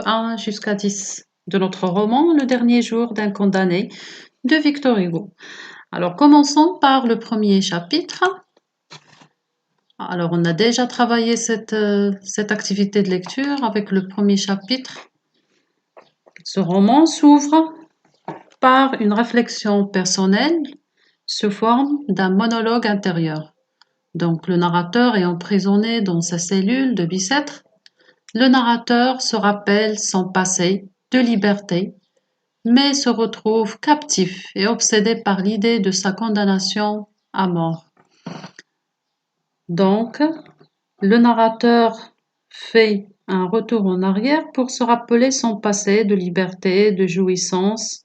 1 jusqu'à 10 de notre roman Le dernier jour d'un condamné de Victor Hugo. Alors commençons par le premier chapitre. Alors on a déjà travaillé cette activité de lecture avec le premier chapitre. Ce roman s'ouvre par une réflexion personnelle sous forme d'un monologue intérieur. Donc le narrateur est emprisonné dans sa cellule de Bicêtre. Le narrateur se rappelle son passé de liberté, mais se retrouve captif et obsédé par l'idée de sa condamnation à mort. Donc, le narrateur fait un retour en arrière pour se rappeler son passé de liberté, de jouissance,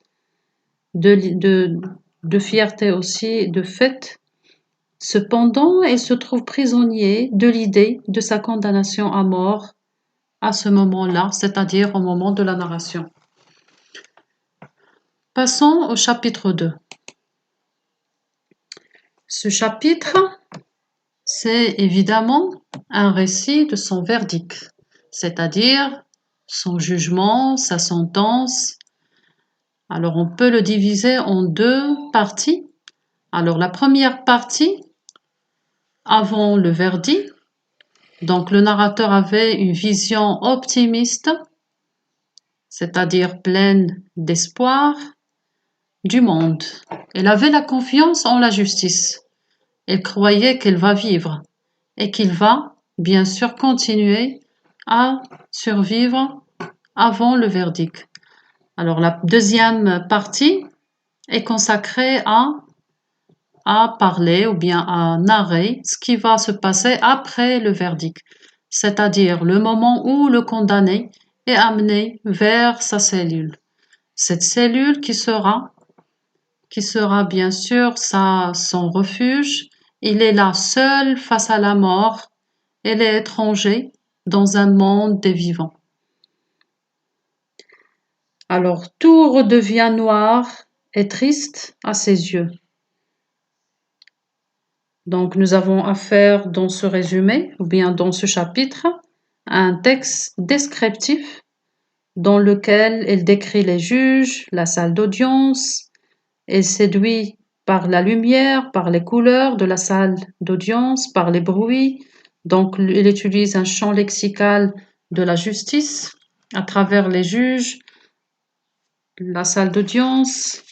de fierté aussi, de fête. Cependant, il se trouve prisonnier de l'idée de sa condamnation à mort à ce moment-là, c'est-à-dire au moment de la narration. Passons au chapitre 2. Ce chapitre, c'est évidemment un récit de son verdict, c'est-à-dire son jugement, sa sentence. Alors on peut le diviser en deux parties. Alors la première partie, avant le verdict, donc le narrateur avait une vision optimiste, c'est-à-dire pleine d'espoir, du monde. Elle avait la confiance en la justice. Elle croyait qu'elle va vivre et qu'il va, bien sûr, continuer à survivre avant le verdict. Alors la deuxième partie est consacrée à parler ou bien à narrer ce qui va se passer après le verdict, c'est-à-dire le moment où le condamné est amené vers sa cellule. Cette cellule qui sera bien sûr son refuge. Il est là seul face à la mort. Il est étranger dans un monde des vivants. Alors tout redevient noir et triste à ses yeux. Donc nous avons affaire dans ce résumé, ou bien dans ce chapitre, à un texte descriptif dans lequel il décrit les juges, la salle d'audience. Il séduit par la lumière, par les couleurs de la salle d'audience, par les bruits. Donc il utilise un champ lexical de la justice à travers les juges, la salle d'audience.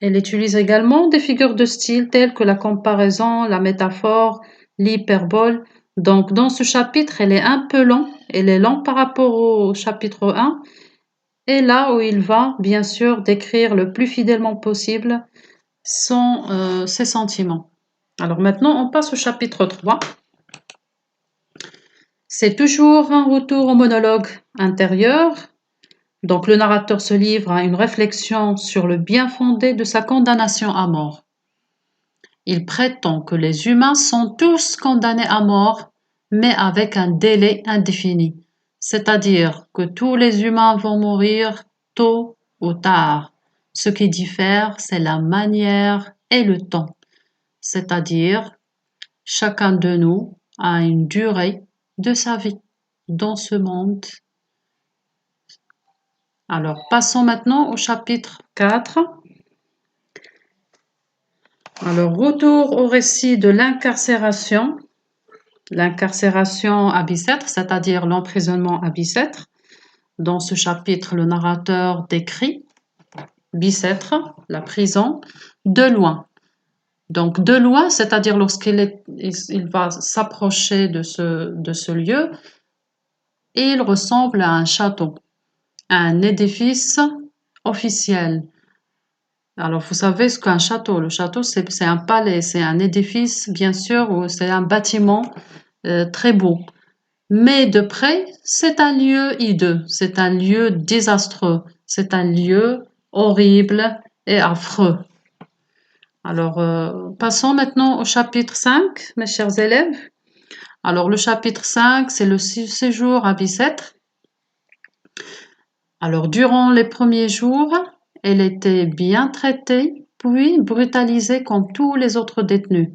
Elle utilise également des figures de style telles que la comparaison, la métaphore, l'hyperbole. Donc, dans ce chapitre, elle est un peu long. Elle est long par rapport au chapitre 1. Et là où il va, bien sûr, décrire le plus fidèlement possible ses sentiments. Alors maintenant, on passe au chapitre 3. C'est toujours un retour au monologue intérieur. Donc le narrateur se livre à une réflexion sur le bien fondé de sa condamnation à mort. Il prétend que les humains sont tous condamnés à mort, mais avec un délai indéfini, c'est-à-dire que tous les humains vont mourir tôt ou tard. Ce qui diffère, c'est la manière et le temps, c'est-à-dire chacun de nous a une durée de sa vie dans ce monde. Alors, passons maintenant au chapitre 4. Alors, retour au récit de l'incarcération. L'incarcération à Bicêtre, c'est-à-dire l'emprisonnement à Bicêtre. Dans ce chapitre, le narrateur décrit Bicêtre, la prison, de loin. Donc, de loin, c'est-à-dire lorsqu'il va s'approcher de ce lieu, il ressemble à un château, un édifice officiel. Alors, vous savez ce qu'un château. Le château, c'est un palais, c'est un édifice, bien sûr, ou c'est un bâtiment très beau. Mais de près, c'est un lieu hideux, c'est un lieu désastreux, c'est un lieu horrible et affreux. Alors, passons maintenant au chapitre 5, mes chers élèves. Alors, le chapitre 5, c'est le séjour à Bicêtre. Alors, durant les premiers jours, elle était bien traitée, puis brutalisée comme tous les autres détenus.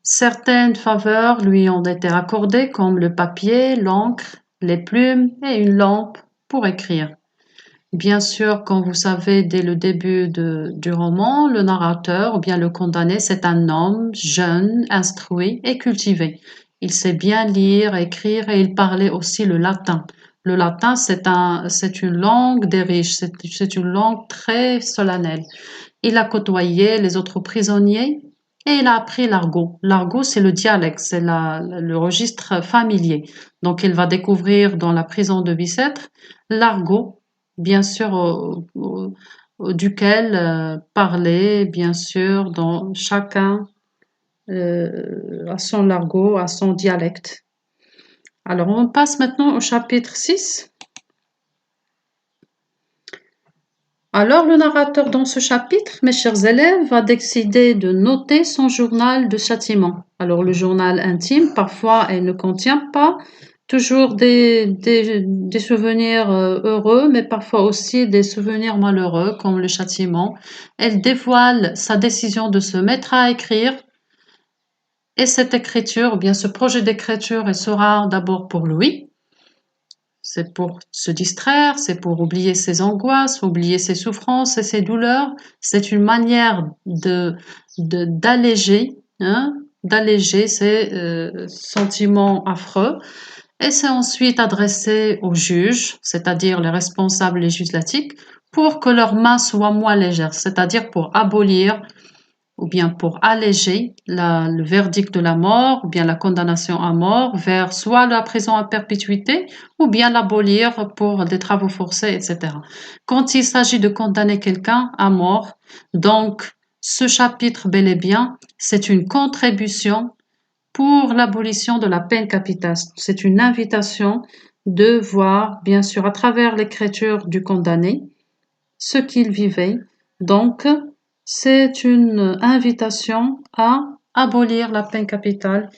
Certaines faveurs lui ont été accordées comme le papier, l'encre les plumes et une lampe pour écrire. Bien sûr, comme vous savez, dès le début du roman, le narrateur ou bien le condamné, c'est un homme jeune, instruit et cultivé. Il sait bien lire, écrire et il parlait aussi le latin. Le latin, c'est une langue des riches, c'est une langue très solennelle. Il a côtoyé les autres prisonniers et il a appris l'argot. L'argot, c'est le dialecte, c'est le registre familier. Donc, il va découvrir dans la prison de Bicêtre l'argot, bien sûr, duquel parlait, bien sûr, dans chacun à son argot, à son dialecte. Alors, on passe maintenant au chapitre 6. Alors, le narrateur dans ce chapitre, mes chers élèves, va décider de noter son journal de châtiment. Alors, le journal intime, parfois, il ne contient pas toujours des souvenirs heureux, mais parfois aussi des souvenirs malheureux, comme le châtiment. Elle dévoile sa décision de se mettre à écrire. Et cette écriture, ou bien ce projet d'écriture, sera d'abord pour lui. C'est pour se distraire, c'est pour oublier ses angoisses, oublier ses souffrances et ses douleurs. C'est une manière d'alléger, d'alléger ces sentiments affreux. Et c'est ensuite adressé aux juges, c'est-à-dire les responsables législatifs, pour que leurs mains soient moins légères, c'est-à-dire pour abolir ou bien pour alléger le verdict de la mort, ou bien la condamnation à mort, vers soit la prison à perpétuité, ou bien l'abolir pour des travaux forcés, etc. Quand il s'agit de condamner quelqu'un à mort, donc ce chapitre bel et bien, c'est une contribution pour l'abolition de la peine capitale. C'est une invitation de voir, bien sûr, à travers l'écriture du condamné, ce qu'il vivait. Donc, c'est une invitation à abolir la peine capitale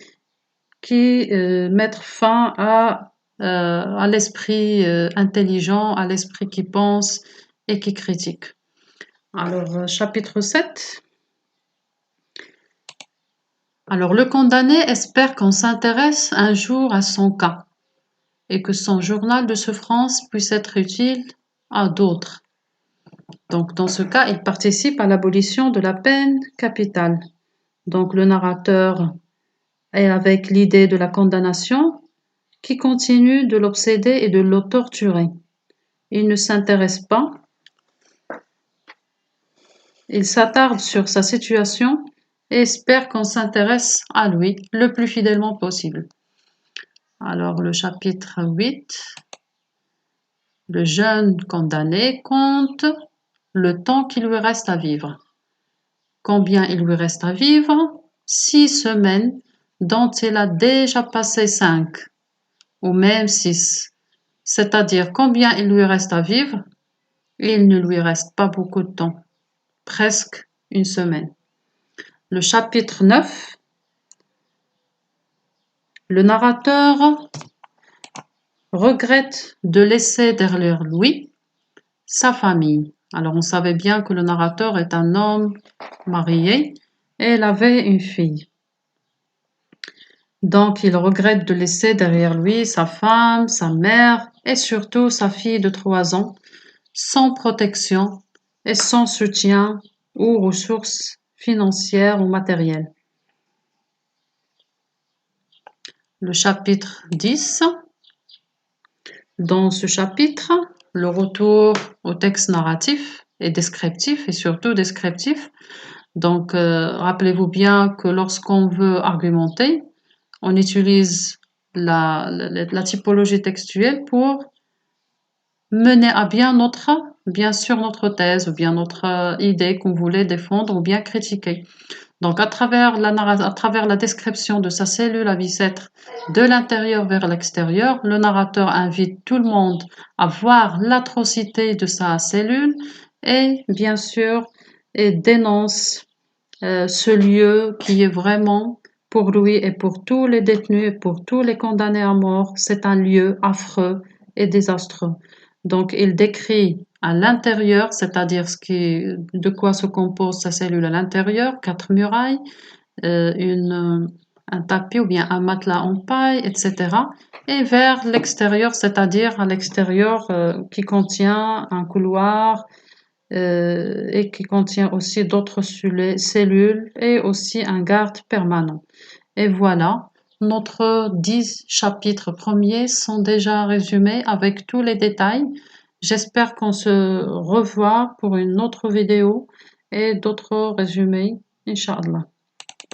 qui mettre fin à l'esprit intelligent, à l'esprit qui pense et qui critique. Alors, chapitre 7. Alors, le condamné espère qu'on s'intéresse un jour à son cas et que son journal de souffrance puisse être utile à d'autres. Donc, dans ce cas, il participe à l'abolition de la peine capitale. Donc, le narrateur est avec l'idée de la condamnation qui continue de l'obséder et de le torturer. Il ne s'intéresse pas. Il s'attarde sur sa situation et espère qu'on s'intéresse à lui le plus fidèlement possible. Alors, le chapitre 8. Le jeune condamné compte le temps qu'il lui reste à vivre. Combien il lui reste à vivre? 6 semaines, dont il a déjà passé 5, ou même 6. C'est-à-dire combien il lui reste à vivre? Il ne lui reste pas beaucoup de temps, presque une semaine. Le chapitre 9. Le narrateur regrette de laisser derrière lui sa famille. Alors on savait bien que le narrateur est un homme marié et il avait une fille. Donc il regrette de laisser derrière lui sa femme, sa mère et surtout sa fille de 3 ans, sans protection et sans soutien ou ressources financières ou matérielles. Le chapitre 10. Dans ce chapitre, le retour au texte narratif et descriptif, et surtout descriptif. Donc, rappelez-vous bien que lorsqu'on veut argumenter, on utilise la typologie textuelle pour mener à bien bien sûr notre thèse ou bien notre idée qu'on voulait défendre ou bien critiquer. Donc, à travers la description de sa cellule à Bicêtre de l'intérieur vers l'extérieur, le narrateur invite tout le monde à voir l'atrocité de sa cellule et, bien sûr, et dénonce ce lieu qui est vraiment, pour lui et pour tous les détenus et pour tous les condamnés à mort, c'est un lieu affreux et désastreux. Donc, il décrit à l'intérieur, c'est-à-dire de quoi se compose sa cellule à l'intérieur, 4 murailles, un tapis ou bien un matelas en paille, etc. et vers l'extérieur, c'est-à-dire à l'extérieur qui contient un couloir et qui contient aussi d'autres cellules et aussi un garde permanent. Et voilà, notre 10 chapitres premiers sont déjà résumés avec tous les détails. J'espère qu'on se revoit pour une autre vidéo et d'autres résumés, Inch'Allah.